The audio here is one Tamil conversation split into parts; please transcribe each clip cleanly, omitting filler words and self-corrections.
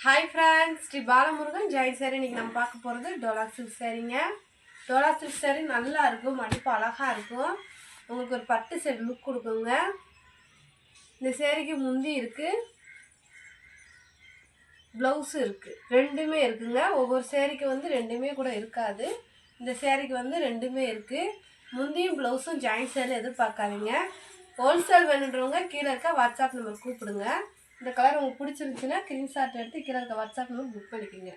Hi friends, Shri Balamurugan Jain sari. இன்றைக்கி நம்ம பார்க்க போகிறது டோலா சில்க் சாரிங்க. டோலா சில்க் சாரி நல்லா இருக்கும், மடிப்பு அழகாக இருக்கும், உங்களுக்கு ஒரு பட்டு செட் லுக் கொடுக்குங்க. இந்த சாரிக்கு முந்தி இருக்குது, ப்ளவுஸு இருக்குது, ரெண்டுமே இருக்குங்க. ஒவ்வொரு சாரிக்கு வந்து ரெண்டுமே கூட இருக்காது. இந்த சாரிக்கு வந்து ரெண்டுமே இருக்குது. முந்தியும் ப்ளவுஸும் ஜாயின் சாரி எதிர்பார்க்காதீங்க. ஹோல்சேல் வேணுன்றவங்க கீழே இருக்க வாட்ஸ்அப் நம்பர் கூப்பிடுங்க. இந்த கலர் உங்களுக்கு பிடிச்சிருந்துச்சுன்னா ஸ்க்ரீன்ஷாட் எடுத்து கீழே இருக்க வாட்ஸ்அப் நம்பர் புக் பண்ணிக்கோங்க.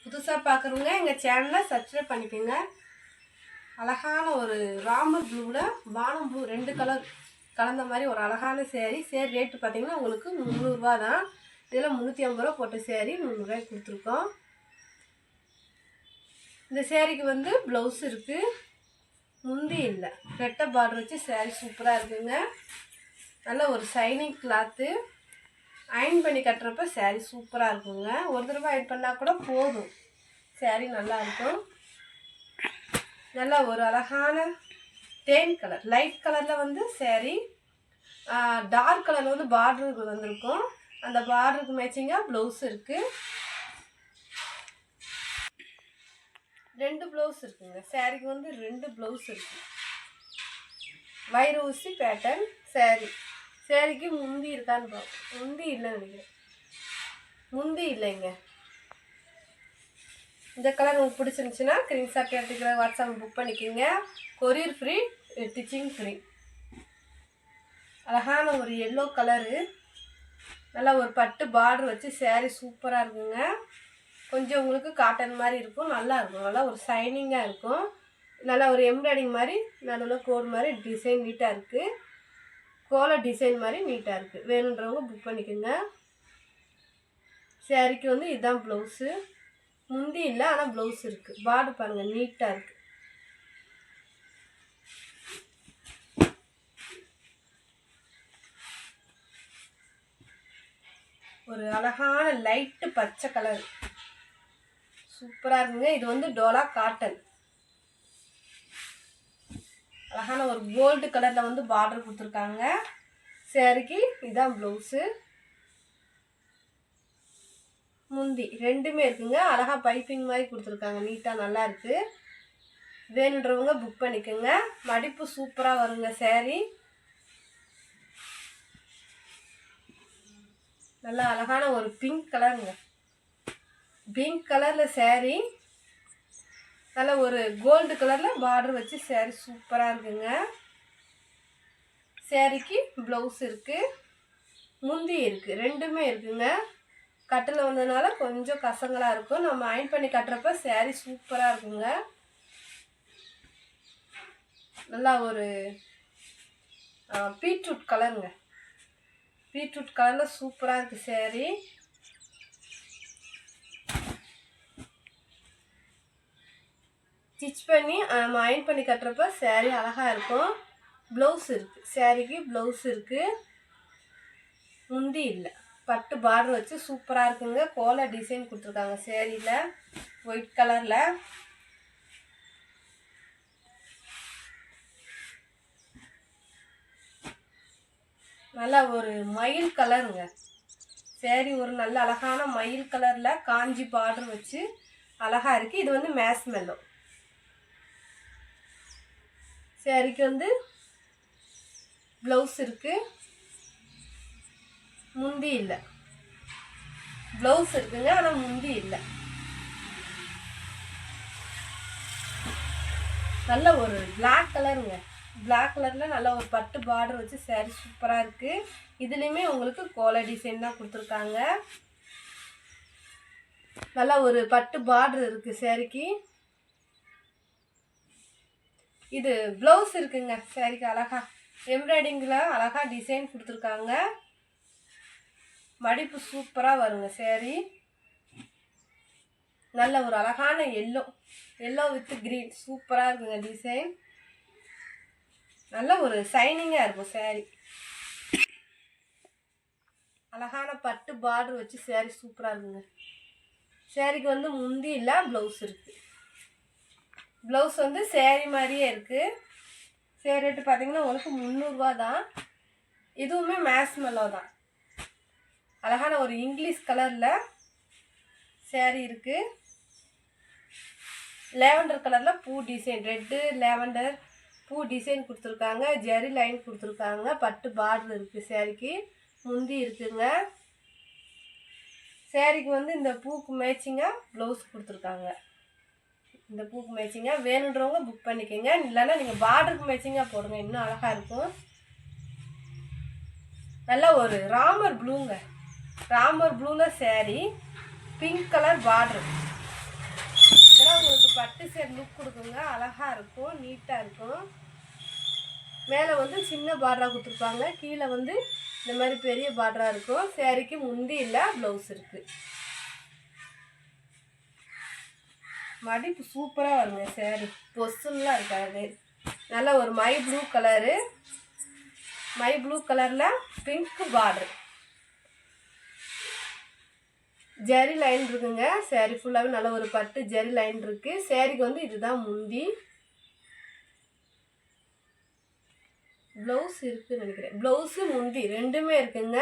புதுசாக பார்க்குறவங்க எங்கள் சேனலை சப்ஸ்கிரைப் பண்ணிக்கோங்க. அழகான ஒரு ராமர் ப்ளூவில் வானம் ப்ளூ ரெண்டு கலர் கலந்த மாதிரி ஒரு அழகான சேரீ ரேட்டு பார்த்தீங்கன்னா உங்களுக்கு 300 ரூபா தான். இதில் 350 ரூபா போட்ட சேரீ 100 ரூபாய்க்கு கொடுத்துருக்கோம். இந்த சேரீக்கு வந்து ப்ளவுஸ் இருக்குது, முந்தி இல்லை, ரெட்டை பார்டர் வச்சு சேரீ சூப்பராக இருக்குங்க. நல்ல ஒரு ஷைனிங் கிளாத்து, அயன் பண்ணி கட்டுறப்ப சேரீ சூப்பராக இருக்குங்க. ஒரு தடவை அயன் பண்ணால் கூட போதும், சேரீ நல்லாயிருக்கும். நல்லா ஒரு அழகான தேன் கலர், லைட் கலரில் வந்து சேரீ, டார்க் கலரில் வந்து பார்டருக்கு வந்திருக்கும். அந்த பார்டருக்கு மேட்சிங்காக ப்ளவுஸ் இருக்குது, ரெண்டு ப்ளவுஸ் இருக்குங்க. சேரீக்கு வந்து ரெண்டு ப்ளவுஸ் இருக்குது. வைர ஊசி பேட்டர்ன் சேரீ. சேரீக்கு முந்தி இருக்கான்னு பார்ப்போம். முந்தி இல்லைன்னு நினைக்கிறேன், முந்தி இல்லைங்க. இந்த கலர் உங்களுக்கு பிடிச்சிருந்துச்சுன்னா ஸ்க்ரீன்ஷாட் எடுத்துக்கிற வாட்ஸ்அப் புக் பண்ணிக்கோங்க. Courier free, stitching free. அழகான ஒரு எல்லோ கலரு, நல்லா ஒரு பட்டு பார்டர் வச்சு சேரீ சூப்பராக இருக்குங்க. கொஞ்சம் உங்களுக்கு காட்டன் மாதிரி இருக்கும், நல்லா இருக்கும், நல்லா ஒரு ஷைனிங்காக இருக்கும். நல்லா ஒரு எம்ப்ராய்டிங் மாதிரி நடுவில் கோடு மாதிரி டிசைன் நீட்டாக இருக்குது, கோல டிசைன் மாதிரி நீட்டாக இருக்குது. வேணுன்றவங்க புக் பண்ணிக்கோங்க. சேரீக்கு வந்து இதுதான் ப்ளவுஸு, முந்தி இல்லை ஆனால் ப்ளவுஸ் இருக்குது. பார்டர் பாருங்கள் நீட்டாக இருக்குது. ஒரு அழகான லைட்டு பச்சை கலர் சூப்பராக இருக்குங்க. இது வந்து டோலா காட்டன். அழகான ஒரு கோல்டு கலரில் வந்து பார்டர் கொடுத்துருக்காங்க. சேரீக்கு இதுதான் ப்ளவுஸு, முந்தி ரெண்டுமே இருக்குங்க. அழகாக பைப்பிங் மாதிரி கொடுத்துருக்காங்க, நீட்டாக நல்லா இருக்குது. வேணுன்றவங்க புக் பண்ணிக்கோங்க. மடிப்பு சூப்பராக வருங்க சேரீ. நல்லா அழகான ஒரு பிங்க் கலருங்க, பிங்க் கலரில் சேரீ, நல்ல ஒரு கோல்டு கலரில் பார்டர் வச்சு சேரீ சூப்பராக இருக்குங்க. சேரீக்கு ப்ளவுஸ் இருக்குது, முந்தி இருக்குது, ரெண்டுமே இருக்குங்க. கட்டில் வந்ததுனால கொஞ்சம் கசங்களாக இருக்கும், நம்ம அயன் பண்ணி கட்டுறப்ப சேரீ சூப்பராக இருக்குங்க. நல்லா ஒரு பீட்ரூட் கலருங்க, பீட்ரூட் கலரில் சூப்பராக இருக்குது சேரீ. ஸ்டிச் பண்ணி நம்ம அயன் பண்ணி கட்டுறப்ப சேரீ அழகாக இருக்கும். ப்ளவுஸ் இருக்குது, சேரீக்கு ப்ளவுஸ் இருக்குது, முந்தி இல்லை, பட்டு பார்டர் வச்சு சூப்பராக இருக்குங்க. கோல டிசைன் கொடுத்துருக்காங்க சேரீயில் ஒயிட் கலரில். நல்லா ஒரு மயில் கலருங்க சேரீ, ஒரு நல்ல அழகான மயில் கலரில் காஞ்சி பார்டர் வச்சு அழகாக இருக்குது. இது வந்து மேஸ்மெல்லோ. சேரீக்கு வந்து ப்ளவுஸ் இருக்குது, முந்தி இல்லை, ப்ளவுஸ் இருக்குங்க ஆனால் முந்தி இல்லை. நல்ல ஒரு பிளாக் கலருங்க, பிளாக் கலரில் நல்ல ஒரு பட்டு பார்டர் வச்சு சேரீ சூப்பராக இருக்குது. இதுலேயுமே உங்களுக்கு கோல டிசைன் தான் கொடுத்துருக்காங்க. நல்லா ஒரு பட்டு பார்டர் இருக்குது சேரீக்கு. இது ப்ளவுஸ் இருக்குங்க சேரீக்கு, அழகாக எம்ப்ராய்டிங்கில் அழகாக டிசைன் கொடுத்துருக்காங்க. மடிப்பு சூப்பராக வருங்க சேரீ. நல்ல ஒரு அழகான எல்லோ, எல்லோ வித் க்ரீன் சூப்பராக இருக்குங்க டிசைன். நல்ல ஒரு ஷைனிங்காக இருக்கும் சேரீ. அழகான பட்டு பார்டர் வச்சு சேரீ சூப்பராக இருக்குங்க. சேரீக்கு வந்து முந்தி இல்லை, ப்ளவுஸ் இருக்குது. ப்ளவுஸ் வந்து சேரீ மாதிரியே இருக்குது. சேரீ ரேட்டு பார்த்தீங்கன்னா உங்களுக்கு 300 ரூபா தான். இதுவுமே மேஸ்மெல்லோ தான். அழகான ஒரு இங்கிலீஷ் கலரில் saree இருக்குது. லேவண்டர் கலரில் பூ டிசைன், ரெட்டு லேவண்டர் பூ டிசைன் கொடுத்துருக்காங்க. ஜெரி லைன் கொடுத்துருக்காங்க. பட்டு பார்டர் இருக்குது. சாரிக்கு முந்தி இருக்குங்க. சாரிக்கு வந்து இந்த பூக்கு மேட்சிங்காக ப்ளவுஸ் கொடுத்துருக்காங்க. இந்த பூக்கு மேட்சிங்காக வேணுன்றவங்க புக் பண்ணிக்கோங்க. இல்லைன்னா நீங்கள் பார்டருக்கு மேட்சிங்காக போடுங்க, இன்னும் அழகாக இருக்கும். நல்லா ஒரு ராமர் ப்ளூங்க, ராமர் ப்ளூவில் saree, பிங்க் கலர் பார்டர். இதெல்லாம் உங்களுக்கு பட்டு சேர் லுக் கொடுக்குங்க. அழகாக இருக்கும், நீட்டாக இருக்கும். மேலே வந்து சின்ன பார்டராக கொடுத்துருப்பாங்க, கீழே வந்து இந்த மாதிரி பெரிய பார்டராக இருக்கும். சாரிக்கு முந்தி இல்லை, ப்ளவுஸ் இருக்குது. மடிப்பு சூப்பராக வருங்க. சாரி பொசுன்னெலாம் இருக்காது. நல்ல ஒரு my blue colour, my blue கலரில் பிங்க் பார்டர், ஜெரி லைன் இருக்குங்க. சாரி ஃபுல்லாகவே நல்ல ஒரு பட்டு ஜெரி லைன் இருக்குது. சாரிக்கு வந்து இதுதான் முந்தி. ப்ளவுஸ் இருக்குதுன்னு நினைக்கிறேன். ப்ளவுஸு முந்தி ரெண்டுமே இருக்குங்க.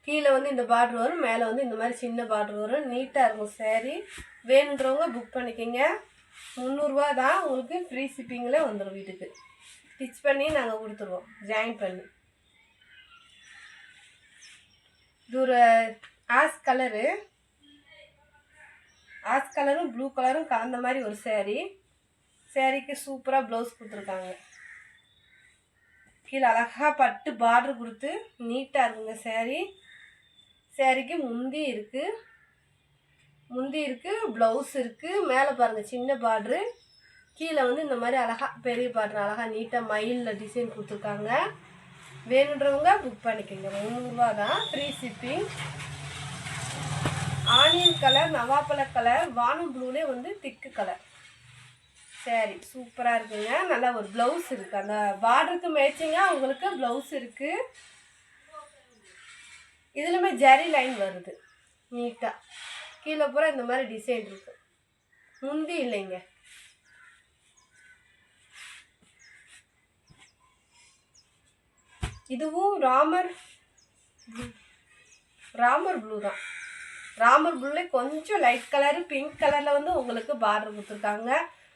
கீழே வந்து இந்த பார்டர் வரும், மேலே வந்து இந்த மாதிரி சின்ன பார்டர் வரும். நீட்டாக இருக்கும் சாரி. வேணுன்றவங்க புக் பண்ணிக்கோங்க. 300 தான். உங்களுக்கு ஃப்ரீ ஷிப்பிங்கில் வந்துடும் வீட்டுக்கு. ஸ்டிச் பண்ணி நாங்கள் கொடுத்துருவோம், ஜாயின் பண்ணி. இது ஒரு ஆஷ் கலரு, ஆஷ் கலரும் ப்ளூ கலரும் கலந்த மாதிரி ஒரு சாரீ. சாரீக்கு சூப்பராக ப்ளவுஸ் கொடுத்துருக்காங்க. கீழே அழகாக பட்டு பார்டர் கொடுத்து நீட்டாக இருக்குங்க சாரீ. சாரீக்கு முந்தி இருக்குது, முந்தி இருக்குது, ப்ளவுஸ் இருக்குது. மேலே பாருங்கள் சின்ன பார்ட்ரு, கீழே வந்து இந்த மாதிரி அழகாக பெரிய பார்டர் அழகாக நீட்டாக மயிலில் டிசைன் கொடுத்துருக்காங்க. வேணுன்றவங்க புக் பண்ணிக்கோங்க. 300 தான், ஃப்ரீ ஷிப்பிங். ஆனியன் கலர், நவாப்பழ கலர், வானம் ப்ளூலே வந்து திக்கு கலர் சாரி சூப்பராக இருக்குங்க. நல்லா ஒரு ப்ளவுஸ் இருக்குது. அந்த பார்டருக்கு மேட்சிங்காக உங்களுக்கு ப்ளவுஸ் இருக்குது. இதுலையுமே ஜரி லைன் வருது நீட்டாக. கீழே பூரா இந்த மாதிரி டிசைன் இருக்கு. முந்தி இல்லைங்க. இதுவும் ராமர் ப்ளூ தான். ராமர் ப்ளூல கொஞ்சம் லைட் கலரு பிங்க் கலரில் வந்து உங்களுக்கு பார்டர் கொடுத்துருக்காங்க.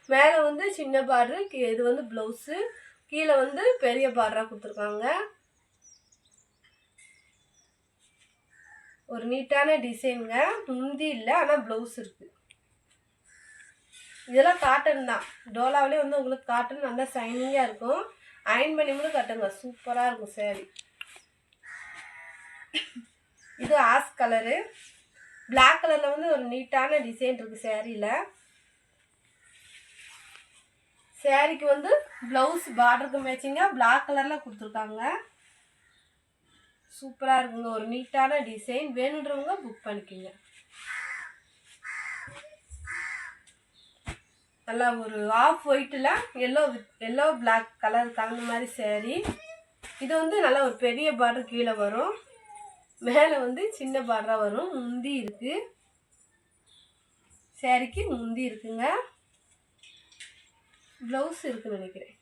மேலே வந்து சின்ன பார்டரு, இது வந்து ப்ளவுஸு, கீழே வந்து பெரிய பார்டராக கொடுத்துருக்காங்க. ஒரு நீட்டான டிசைனுங்க. முந்தி இல்லை, ஆனால் ப்ளவுஸ் இருக்குது. இதெல்லாம் காட்டன் தான். டோலாவிலே வந்து உங்களுக்கு காட்டன் நல்லா ஷைனிங்காக இருக்கும். அயன் பண்ணி கூட கட்டுங்க, சூப்பராக இருக்கும் சாரி. இது ஆஷ் கலரு, பிளாக் கலரில் வந்து ஒரு நீட்டான டிசைன் இருக்குது சாரியில். சாரிக்கு வந்து ப்ளவுஸ் பார்டருக்கு மேட்சிங்காக பிளாக் கலரில் கொடுத்துருக்காங்க. சூப்பராக இருக்குங்க. ஒரு நீட்டான டிசைன். வேணுன்றவங்க புக் பண்ணிக்கோங்க. நல்லா ஒரு ஆஃப் ஒயிட்டில் எல்லோ பிளாக் கலர் கலந்த மாதிரி சாரி. இது வந்து நல்லா ஒரு பெரிய பார்டர் கீழே வரும், மேலே வந்து சின்ன பார்டராக வரும். முந்தி இருக்குது சாரிக்கு, முந்தி இருக்குங்க. ப்ளவுஸ் இருக்குன்னு நினைக்கிறேன்.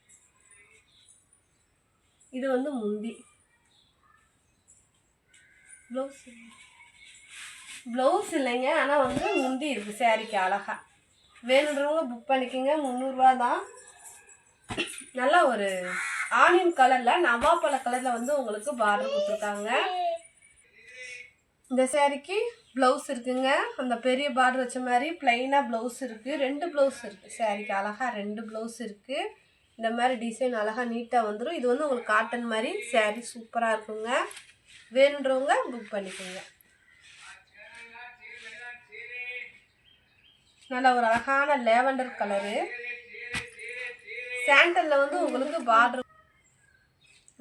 இது வந்து முந்தி. ப்ளவுஸ் இல்லைங்க, ஆனால் வந்து முந்தி இருக்குது சாரிக்கு அழகா. வேணுன்றவங்க புக் பண்ணிக்கோங்க. 300 தான். நல்லா ஒரு ஆனியன் கலரில் நவாப்பழ கலரில் வந்து உங்களுக்கு பார்டர் கொடுத்துருக்காங்க. இந்த சாரிக்கு ப்ளவுஸ் இருக்குங்க. அந்த பெரிய பார்டர் வச்ச மாதிரி ப்ளைனாக ப்ளவுஸ் இருக்குது. 2 ப்ளவுஸ் இருக்குது சாரிக்கு. அழகாக 2 ப்ளவுஸ் இருக்குது. இந்த மாதிரி டிசைன் அழகாக நீட்டாக வந்துடும். இது வந்து உங்களுக்கு காட்டன் மாதிரி சாரி சூப்பராக இருக்குங்க. வேணுன்றவங்க புக் பண்ணிக்கோங்க. நல்ல ஒரு அழகான லேவண்டர் கலரு, சாண்டலில் வந்து உங்களுக்கு பார்டர்,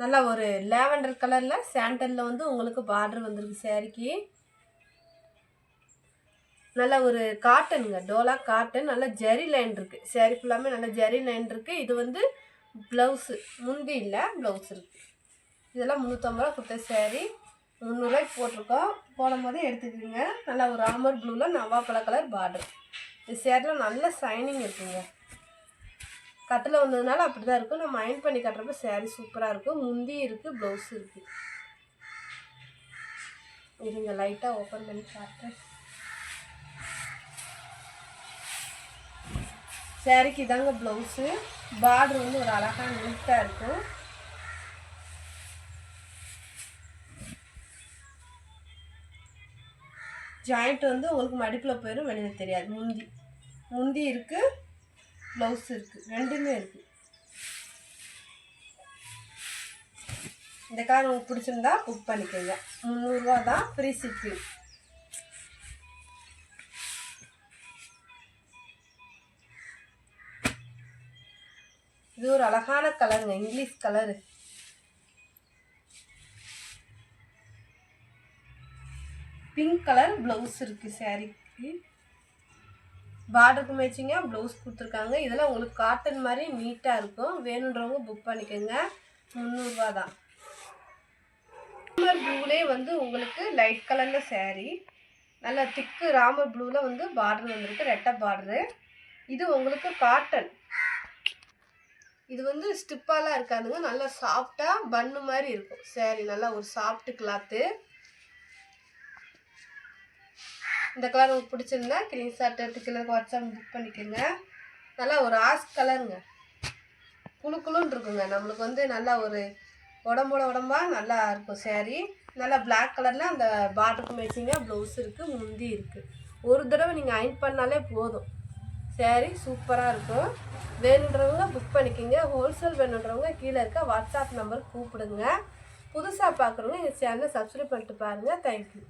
நல்லா ஒரு லேவண்டர் கலரில் சாண்டலில் வந்து உங்களுக்கு பார்டர் வந்துருக்கு சாரிக்கு. நல்ல ஒரு காட்டனுங்க, டோலா காட்டன். நல்ல ஜெரி லைன் இருக்குது சாரி ஃபுல்லாமே, நல்ல ஜெரி லைன் இருக்குது. இது வந்து ப்ளவுஸு, முந்தி இல்லை, ப்ளவுஸ் இருக்குது. இதெல்லாம் 350 ரூபா கொடுத்த சாரி. 300 ரூபாய்க்கு போட்டிருக்கோம். போடும் போதே எடுத்துக்கிங்க. நல்லா ஒரு ராமர் ப்ளூவில் நவாப்பழ கலர் பார்டர். இந்த சேரில் நல்ல ஷைனிங் இருக்குங்க. கட்டில் வந்ததுனால அப்படி தான் இருக்கும். நம்ம அயன் பண்ணி கட்டுறப்ப சாரி சூப்பராக இருக்கும். முந்தி இருக்குது, ப்ளவுஸ் இருக்குது. இருங்க லைட்டாக ஓப்பன் பண்ணி காட்டுறேன். சாரிக்கு இதாங்க ப்ளவுஸு. பார்டர் வந்து ஒரு அழகாக நீட்டாக இருக்கும். ஜாயிண்ட் வந்து உங்களுக்கு மடிப்பில் போயிடும், வெளியில் தெரியாது. முந்தி இருக்குது, ப்ளவுஸ் இருக்குது, ரெண்டுமே இருக்குது. இந்த கலர் உங்களுக்கு பிடிச்சிருந்தா புக் பண்ணிக்கோங்க. 300 ரூபா தான், ஃப்ரீ ஷிப்பிங். இது ஒரு அழகான கலருங்க, English colour. Pink colour blouse இருக்குது சாரிக்கு. பார்டருக்கு மேட்சிங்காக ப்ளவுஸ் கொடுத்துருக்காங்க. இதெல்லாம் உங்களுக்கு காட்டன் மாதிரி நீட்டாக இருக்கும். வேணுன்றவங்க புக் பண்ணிக்கோங்க. 300 ரூபா தான். ராமர் ப்ளூலே வந்து உங்களுக்கு லைட் கலரில் சாரீ, நல்லா திக்கு ராமர் ப்ளூவில் வந்து பார்டர் வந்துருக்கு, ரெட்டை பார்டரு. இது உங்களுக்கு காட்டன். இது வந்து ஸ்டிப்பாலாம் இருக்காதுங்க, நல்லா சாஃப்டாக பன்னு மாதிரி இருக்கும் சாரீ. நல்லா ஒரு சாஃப்ட் கிளாத்து. இந்த கலர் உங்களுக்கு பிடிச்சிருந்தா ஸ்க்ரீன்ஷாட் எடுத்து கீழே வாட்ஸ்அப் புக் பண்ணிக்கோங்க. நல்லா ஒரு ஆஷ் கலருங்க, குழுக்குழுன்னு இருக்குங்க. நம்மளுக்கு வந்து நல்லா ஒரு உடம்பா நல்லா இருக்கும் சாரீ. நல்லா பிளாக் கலரில் அந்த பார்டருக்கு மேட்சிங்காக ப்ளவுஸ் இருக்குது, முந்தி இருக்குது. ஒரு தடவை நீங்கள் அயர்ன் பண்ணாலே போதும், சாரீ சூப்பராக இருக்கும். வேணுன்றவங்க புக் பண்ணிக்கோங்க. ஹோல்சேல் வேணுன்றவங்க கீழே இருக்க வாட்ஸ்அப் நம்பர் கூப்பிடுங்க. புதுசாக பார்க்குறவங்க எங்கள் சேனலை சப்ஸ்கிரைப் பண்ணிட்டு பாருங்கள். தேங்க்யூ.